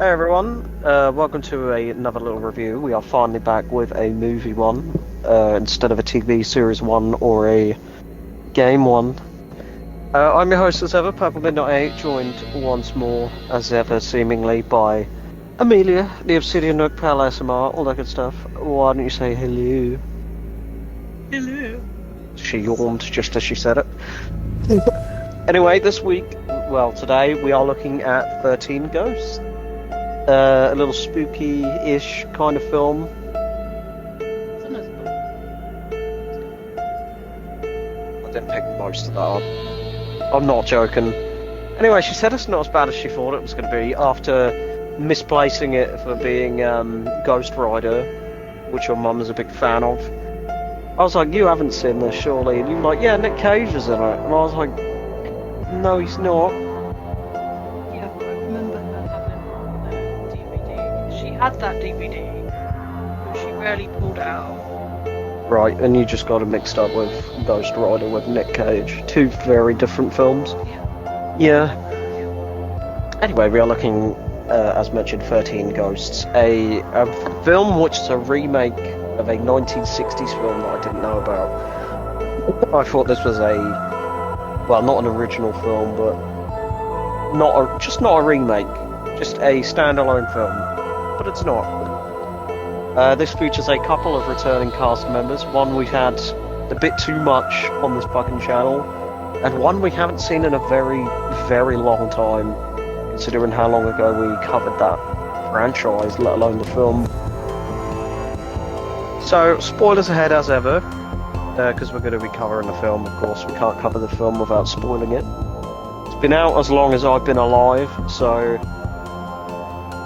Hey everyone, welcome to another little review. We are finally back with a movie one, instead of a TV series one or a game one. I'm your host as ever, Purple Midnight 8, joined once more, as ever, seemingly, by Amelia, the Obsidian Nook, Pal SMR, all that good stuff. Why don't you say hello? Hello. She yawned just as she said it. Anyway, this week, well, today, we are looking at 13 Ghosts. A little spooky-ish kind of film. I didn't pick most of that up. I'm not joking. Anyway, she said it's not as bad as she thought it was going to be after misplacing it for being Ghost Rider, which your mum is a big fan of. I was like, you haven't seen this, surely? And you were like, yeah, Nick Cage is in it. And I was like, no, he's not. Yeah, I remember her having the DVD. She had that DVD, but she rarely pulled it out. Right, and you just got it mixed up with Ghost Rider with Nick Cage. Two very different films. Yeah. Anyway, we are looking, as mentioned, 13 Ghosts. A film which is a remake of a 1960s film that I didn't know about. I thought this was well, not an original film, but just not a remake. Just a standalone film. But it's not. This features a couple of returning cast members. One we've had a bit too much on this fucking channel, and one we haven't seen in a very, very long time, considering how long ago we covered that franchise, let alone the film. So, spoilers ahead as ever, because we're going to be covering the film, of course. We can't cover the film without spoiling it. It's been out as long as I've been alive, so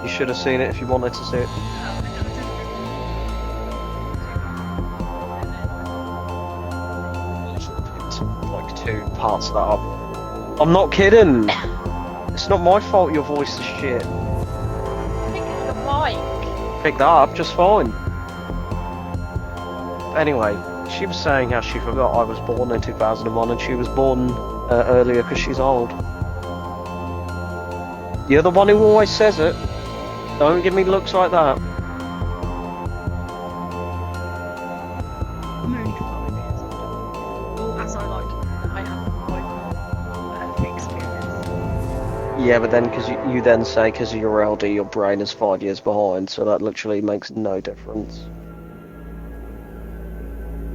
you should have seen it if you wanted to see it. Like 2 parts of that up. I'm not kidding! It's not my fault your voice is shit. I think it's the mic. Pick that up just fine. Anyway, she was saying how she forgot I was born in 2001 and she was born earlier because she's old. You're the one who always says it. Don't give me looks like that. I'm only 5 years old. Well, as I like, I have quite experience. Yeah, but then because you then say because of your LD your brain is 5 years behind, so that literally makes no difference.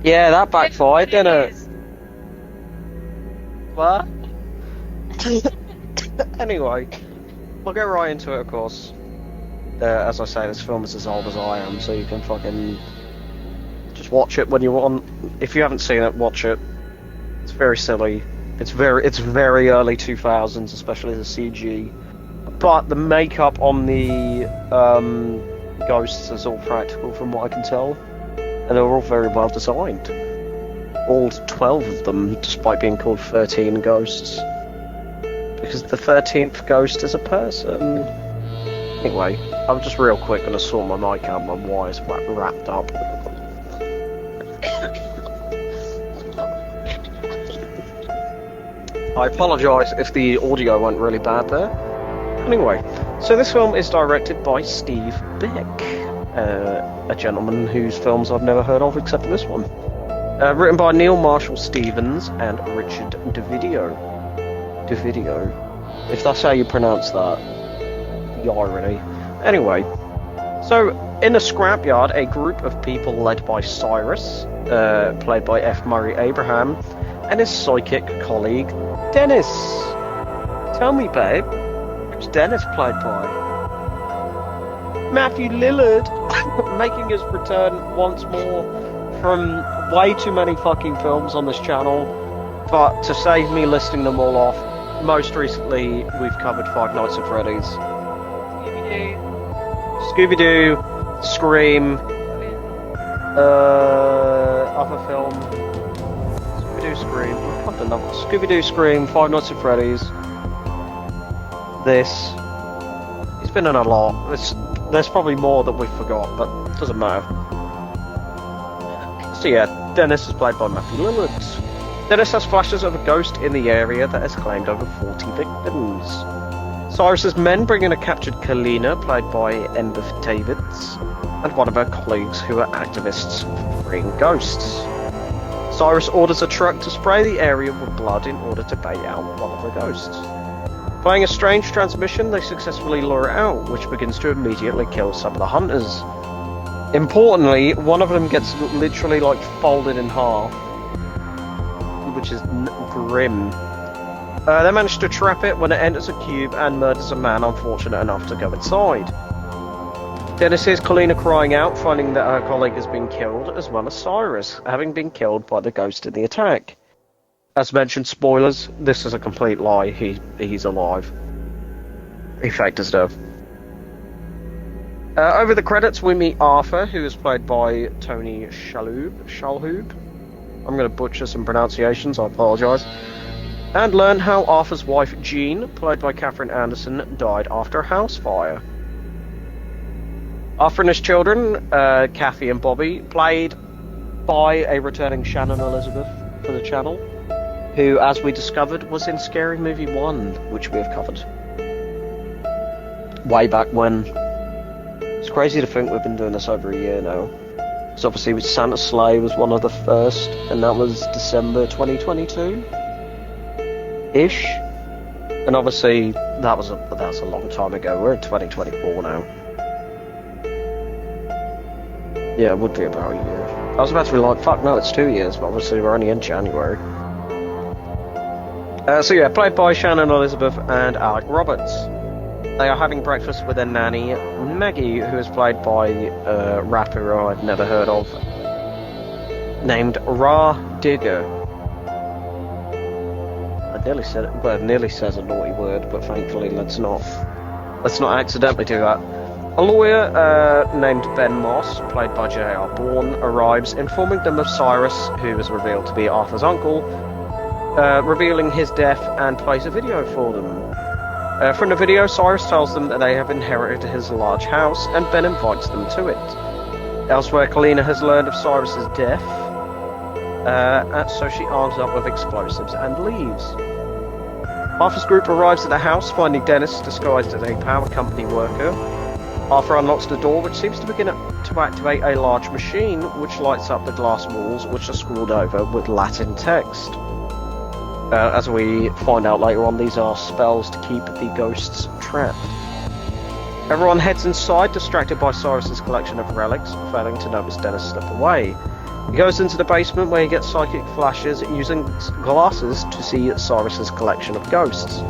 Yeah, that backfired, didn't it? What? Anyway, we'll get right into it, of course. As I say, this film is as old as I am, so you can fucking just watch it when you want. If you haven't seen it, watch it. It's very silly. It's very early 2000s, especially the CG. But the makeup on the ghosts is all practical, from what I can tell. And they're all very well designed. All 12 of them, despite being called 13 ghosts. Because the 13th ghost is a person. Anyway, I'm just real quick going to sort my mic out, my wires wrapped up. I apologise if the audio went really bad there. Anyway, so this film is directed by Steve Beck. A gentleman whose films I've never heard of except for this one. Written by Neil Marshall Stevens and Richard DeVideo. If that's how you pronounce that. The irony. Anyway, so in a scrapyard, a group of people led by Cyrus, played by F. Murray Abraham, and his psychic colleague, Dennis. Tell me, babe, who's Dennis played by? Matthew Lillard, making his return once more from way too many fucking films on this channel. But to save me listing them all off, most recently we've covered Five Nights at Freddy's, Scooby-Doo, Scream, other film, Scooby-Doo, Scream, we've covered another, Scooby-Doo, Scream, Five Nights at Freddy's, this, he's been in a lot. There's probably more that we forgot, but it doesn't matter. So yeah, Dennis is played by Matthew Lillard. Dennis has flashes of a ghost in the area that has claimed over 40 victims. Cyrus's men bring in a captured Kalina, played by Ember Davids, and one of her colleagues who are activists for freeing ghosts. Cyrus orders a truck to spray the area with blood in order to bait out one of the ghosts. Playing a strange transmission, they successfully lure it out, which begins to immediately kill some of the hunters. Importantly, one of them gets literally folded in half, which is grim. They manage to trap it when it enters a cube and murders a man unfortunate enough to go inside. Dennis hears Kalina crying out, finding that her colleague has been killed, as well as Cyrus, having been killed by the ghost in the attack. As mentioned, spoilers, this is a complete lie. He's alive. He faked his death. Over the credits, we meet Arthur, who is played by Tony Shalhoub. I'm going to butcher some pronunciations, I apologise. And learn how Arthur's wife, Jean, played by Catherine Anderson, died after a house fire. Arthur and his children, Kathy and Bobby, played by a returning Shannon Elizabeth for the channel, who, as we discovered, was in Scary Movie 1, which we have covered way back when. It's crazy to think we've been doing this over a year now. So obviously with Santa's Sleigh was one of the first, and that was December 2022-ish. And obviously that was a long time ago. We're in 2024 now. Yeah, it would be about a year. I was about to be like, fuck no, it's 2 years, but obviously we're only in January. So yeah, played by Shannon Elizabeth and Alec Roberts. They are having breakfast with their nanny, Maggie, who is played by a rapper I've never heard of, named Ra Digger. I nearly said it, well, it nearly says a naughty word, but thankfully let's not accidentally do that. A lawyer named Ben Moss, played by J.R. Bourne, arrives, informing them of Cyrus, who is revealed to be Arthur's uncle, revealing his death, and plays a video for them. From the video, Cyrus tells them that they have inherited his large house, and Ben invites them to it. Elsewhere, Kalina has learned of Cyrus's death, so she arms up with explosives and leaves. Arthur's group arrives at the house, finding Dennis disguised as a power company worker. Arthur unlocks the door, which seems to begin to activate a large machine, which lights up the glass walls, which are scrawled over with Latin text. As we find out later on, these are spells to keep the ghosts trapped. Everyone heads inside, distracted by Cyrus's collection of relics, failing to notice Dennis slip away. He goes into the basement where he gets psychic flashes, using glasses to see Cyrus's collection of ghosts.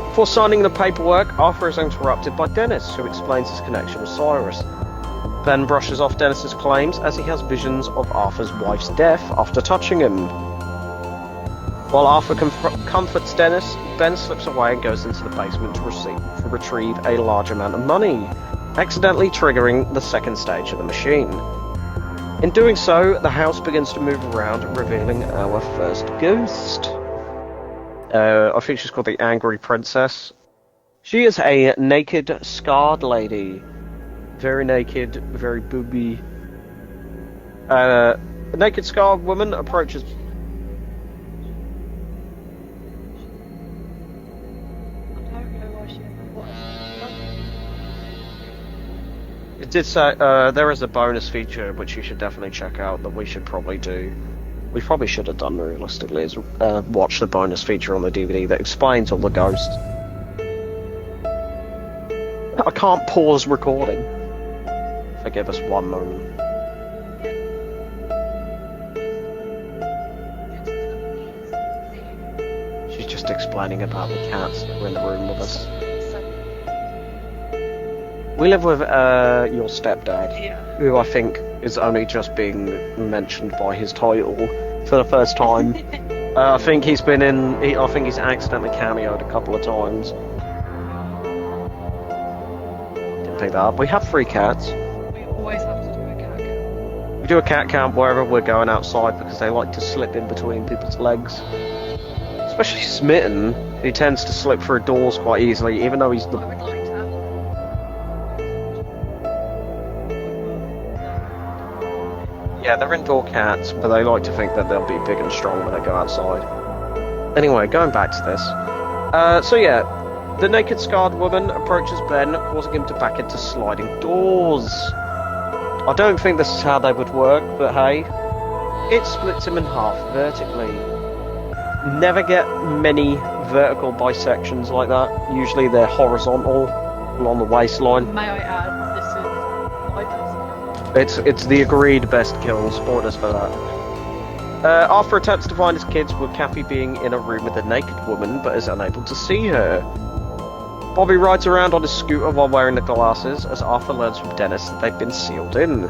Before signing the paperwork, Arthur is interrupted by Dennis, who explains his connection with Cyrus. Ben brushes off Dennis's claims as he has visions of Arthur's wife's death after touching him. While Arthur comforts Dennis, Ben slips away and goes into the basement to retrieve a large amount of money, accidentally triggering the second stage of the machine. In doing so, the house begins to move around, revealing our first ghost. I think she's called the Angry Princess. She is a naked, scarred lady. Very naked, very booby. A naked, scarred woman approaches... It did say there is a bonus feature which you should definitely check out that we should probably do. We probably should have done realistically is watch the bonus feature on the DVD that explains all the ghosts. I can't pause recording. Forgive us one moment. She's just explaining about the cats that were in the room with us. We live with your stepdad, Yeah. who I think is only just being mentioned by his title for the first time. I think he's been in. I think he's accidentally cameoed a couple of times. Didn't pick that up. We have 3 cats. We always have to do a cat count. We do a cat count wherever we're going outside because they like to slip in between people's legs. Especially Smitten, who tends to slip through doors quite easily, even though he's the. I would like to have Yeah, they're indoor cats, but they like to think that they'll be big and strong when they go outside. Anyway, going back to this. So yeah, the naked scarred woman approaches Ben, causing him to back into sliding doors. I don't think this is how they would work, but hey, it splits him in half vertically. Never get many vertical bisections like that. Usually they're horizontal along the waistline. May I add, this is my best kill. It's the agreed best kill. Support us for that. Arthur attempts to find his kids, with Kathy being in a room with a naked woman, but is unable to see her. Bobby rides around on his scooter while wearing the glasses, as Arthur learns from Dennis that they've been sealed in.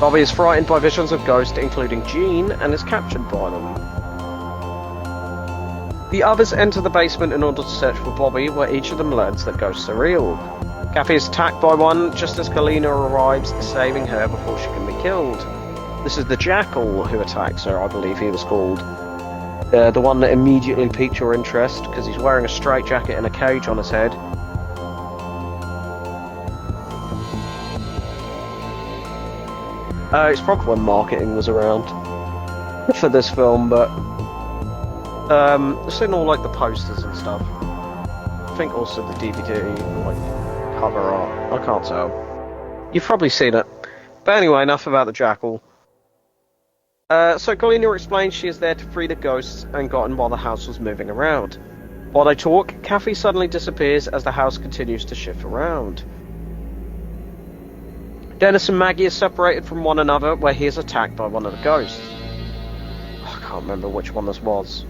Bobby is frightened by visions of ghosts, including Jean, and is captured by them. The others enter the basement in order to search for Bobby, where each of them learns that ghosts are real. Kathy is attacked by one just as Kalina arrives, saving her before she can be killed. This is the Jackal who attacks her, I believe he was called. The one that immediately piqued your interest, because he's wearing a straitjacket and a cage on his head. It's probably when marketing was around for this film, but I've seen all like the posters and stuff. I think also the DVD, like cover art. I can't tell. You've probably seen it. But anyway, enough about the Jackal. So Galina explains she is there to free the ghosts and gotten while the house was moving around. While they talk, Kathy suddenly disappears as the house continues to shift around. Dennis and Maggie are separated from one another, where he is attacked by one of the ghosts. I can't remember which one this was.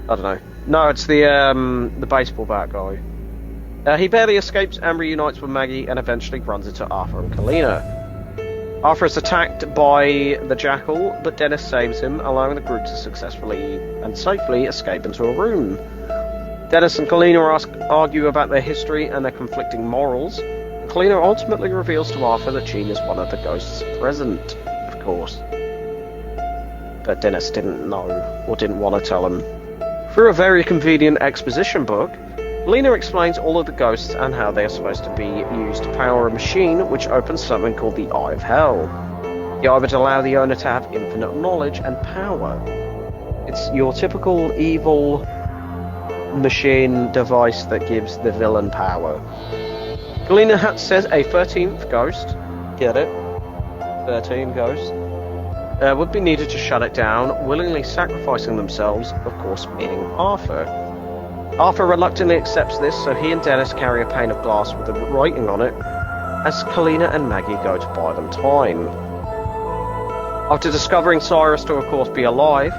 I don't know. No, it's the baseball bat guy. He barely escapes and reunites with Maggie and eventually runs into Arthur and Kalina. Arthur is attacked by the Jackal, but Dennis saves him, allowing the group to successfully and safely escape into a room. Dennis and Kalina argue about their history and their conflicting morals. Kalina ultimately reveals to Arthur that Jean is one of the ghosts present, of course. But Dennis didn't know, or didn't want to tell him. Through a very convenient exposition book, Lena explains all of the ghosts and how they are supposed to be used to power a machine which opens something called the Eye of Hell. The eye would allow the owner to have infinite knowledge and power. It's your typical evil machine device that gives the villain power. Galena says a 13th ghost, get it? 13 ghosts, would be needed to shut it down, willingly sacrificing themselves, of course meaning Arthur. Arthur reluctantly accepts this, so he and Dennis carry a pane of glass with the writing on it, as Kalina and Maggie go to buy them time. After discovering Cyrus to of course be alive,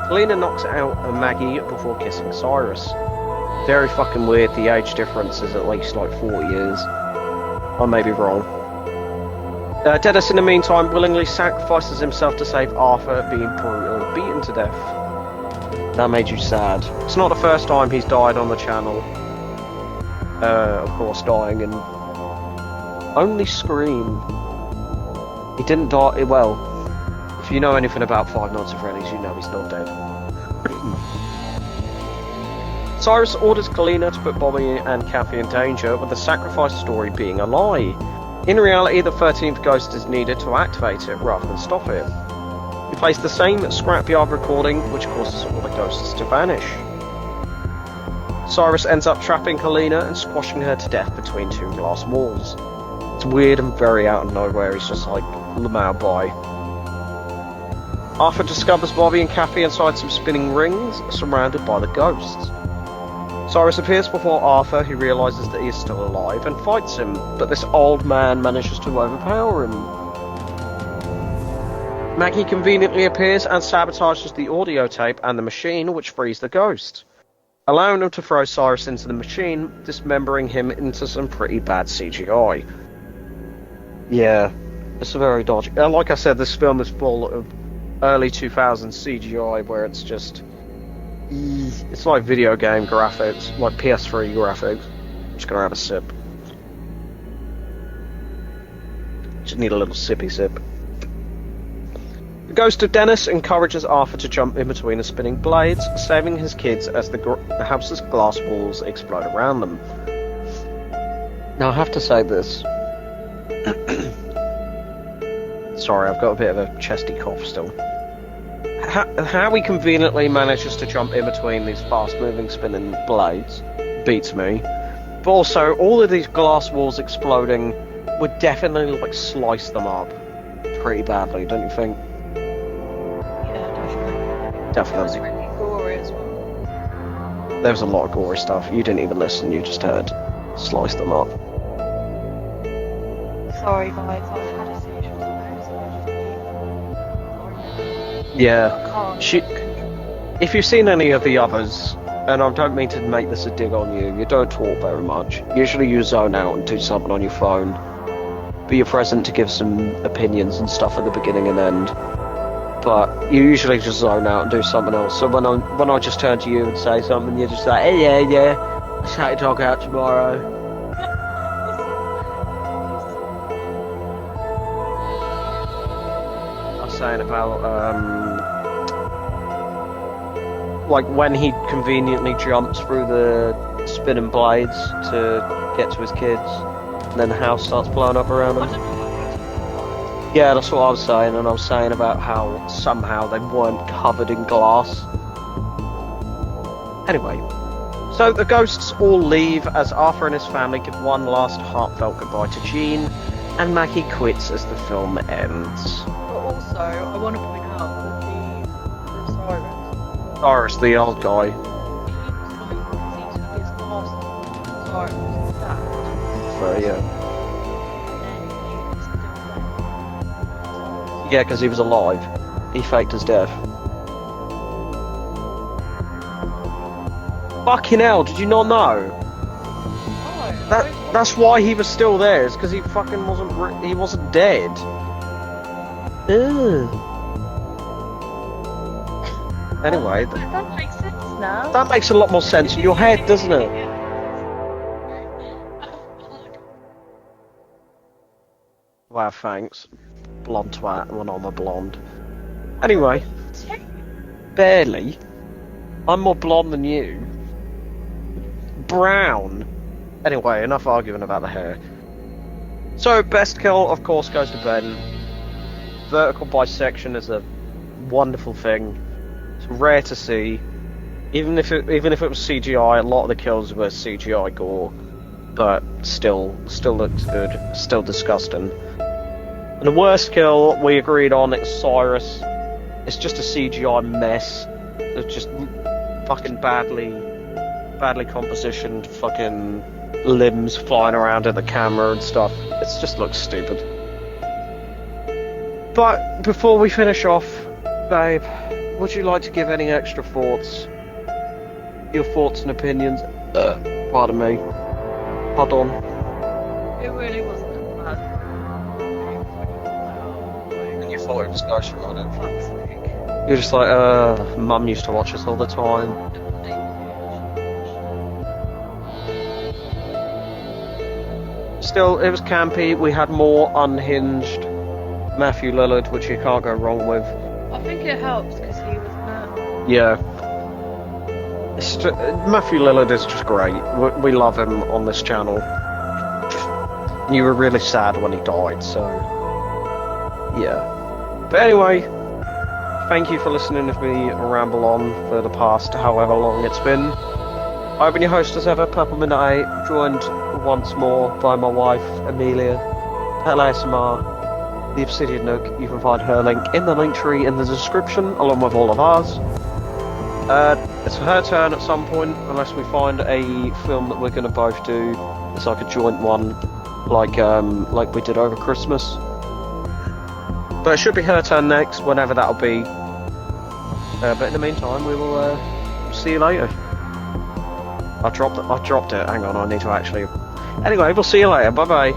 Kalina knocks out Maggie before kissing Cyrus. Very fucking weird, the age difference is at least like 40 years. I may be wrong. Dennis in the meantime willingly sacrifices himself to save Arthur being brutally beaten to death. That made you sad. It's not the first time he's died on the channel. Of course, dying in only Scream. He didn't die. Well, if you know anything about Five Nights at Freddy's, you know he's not dead. Cyrus orders Kalina to put Bobby and Kathy in danger, with the sacrifice story being a lie. In reality, the 13th ghost is needed to activate it rather than stop it. He plays the same scrapyard recording, which causes all the ghosts to vanish. Cyrus ends up trapping Kalina and squashing her to death between two glass walls. It's weird and very out of nowhere, he's just like, Lamau by. Arthur discovers Bobby and Kathy inside some spinning rings, surrounded by the ghosts. Cyrus appears before Arthur, who realises that he is still alive, and fights him, but this old man manages to overpower him. Maggie conveniently appears and sabotages the audio tape and the machine, which frees the ghost, allowing him to throw Cyrus into the machine, dismembering him into some pretty bad CGI. Yeah, it's very dodgy. Like I said, this film is full of early 2000s CGI where it's just... It's like video game graphics, like PS3 graphics. I'm just gonna have a sip. Just need a little sippy sip. The ghost of Dennis encourages Arthur to jump in between the spinning blades, saving his kids as the house's glass walls explode around them. Now I have to say this. Sorry, I've got a bit of a chesty cough still. how he conveniently manages to jump in between these fast-moving spinning blades beats me. But also, all of these glass walls exploding would definitely like slice them up pretty badly, don't you think? Yeah, definitely. It was Definitely. really gory as well. There was a lot of gory stuff. You didn't even listen. You just heard slice them up. Sorry guys, I've had a seizure today, so I just Yeah. can't. She, if you've seen any of the others, and I don't mean to make this a dig on you, you don't talk very much. Usually you zone out and do something on your phone. But you're present to give some opinions and stuff at the beginning and end. But you usually just zone out and do something else. So when I just turn to you and say something, you're just like, hey, yeah, I'll shout your dog out tomorrow. I was saying about, like when he conveniently jumps through the spinning blades to get to his kids, and then the house starts blowing up around I him. don't know. Yeah, that's what I was saying, and I was saying about how somehow they weren't covered in glass. Anyway, so the ghosts all leave as Arthur and his family give one last heartfelt goodbye to Jean, and Maggie quits as the film ends. But also, I want to point out that the Cyrus, Cyrus, the old guy. he was coming because he took his glasses off. Cyrus was that. So yeah. And he was still Yeah, because he was alive. He faked his death. Fucking hell, did you not know? there. That's why he was still there, is because he fucking he wasn't dead. Ugh. Anyway, That makes sense now. that makes a lot more sense in your head, doesn't it? Wow, thanks. Blonde twat when I'm a blonde. Anyway, barely. I'm more blonde than you. Brown. Anyway, enough arguing about the hair. So, best kill, of course, goes to Ben. Vertical bisection is a wonderful thing. It's rare to see. Even if it was CGI, a lot of the kills were CGI gore, but still looks good. Still disgusting. And the worst kill we agreed on is Cyrus. It's just a CGI mess. It's just fucking badly compositioned fucking limbs flying around at the camera and stuff. It just looks stupid. But before we finish off, babe, would you like to give any extra thoughts? Your thoughts and opinions? Pardon me. Hold on. It really wasn't that bad. And you thought it was Ghost Rider? Fuck's sake. You're just like, Mum used to watch this all the time. Still, it was campy. We had more unhinged Matthew Lillard, which you can't go wrong with. I think it helps because he was mad. Yeah. Matthew Lillard is just great. We love him on this channel. You were really sad when he died, so yeah. But anyway, thank you for listening to me ramble on for the past however long it's been. I've been your host as ever, Peppermint 8, joined once more by my wife, Amelia, Pet ASMR, the Obsidian Nook. You can find her link in the link tree in the description, along with all of ours. It's her turn at some point, unless we find a film that we're going to both do. It's like a joint one, like we did over Christmas. But it should be her turn next, whenever that'll be. But in the meantime, we will see you later. I dropped it. Hang on, I need to actually. Anyway, we'll see you later. Bye bye.